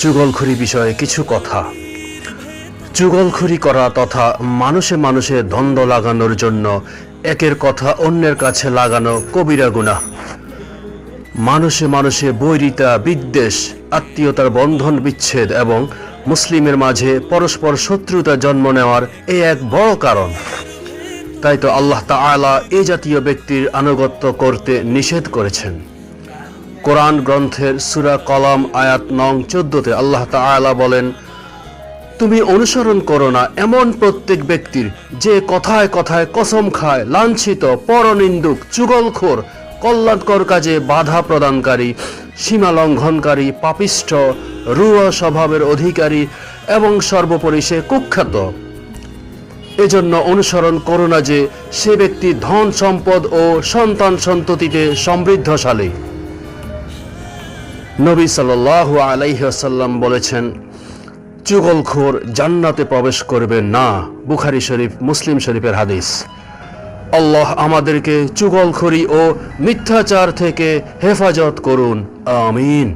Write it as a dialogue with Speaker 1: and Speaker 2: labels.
Speaker 1: চুগলখড়ি বিষয়ে কিছু কথা। চুগলখড়ি করা তথা মানুষে মানুষে দ্বন্দ্ব লাগানোর জন্য একের কথা অন্যের কাছে লাগানো কবিরা গুনাহ। মানুষে মানুষে বৈরিতা, বিদ্বেষ, আত্মীয়তার বন্ধন বিচ্ছেদ এবং মুসলিমের মাঝে পরস্পর শত্রুতা জন্ম নেওয়ার এই এক বড় কারণ। তাই তো আল্লাহ তাআলা এই জাতীয় ব্যক্তির আনুগত্য করতে নিষেধ করেছেন। কোরআন গ্রন্থের সূরা কলম আয়াত নং 14-তে আল্লাহ তাআলা বলেন, তুমি অনুসরণ করো না এমন প্রত্যেক ব্যক্তির যে কথায় কথায় কসম খায়, লাঞ্ছিত, পরনিন্দুক, চুগলখোর, কল্যাণকর কাজে বাধা প্রদানকারী, সীমা লঙ্ঘনকারী, পাপিষ্ঠ, রূঢ় স্বভাবের অধিকারী এবং সর্বোপরি সে কুখ্যাত। এজন্য অনুসরণ করো না যে সে ব্যক্তি ধন সম্পদ ও সন্তান সন্ততিতে সমৃদ্ধশালী। নবী সাল্লাল্লাহু আলাইহি ওয়াসাল্লাম বলেছেন, চুগলখোর জান্নাতে প্রবেশ করবে না। বুখারী শরীফ, মুসলিম শরীফের হাদিস। আল্লাহ আমাদেরকে চুগলখড়ি ও মিথ্যাচার থেকে হেফাজত করুন, আমিন।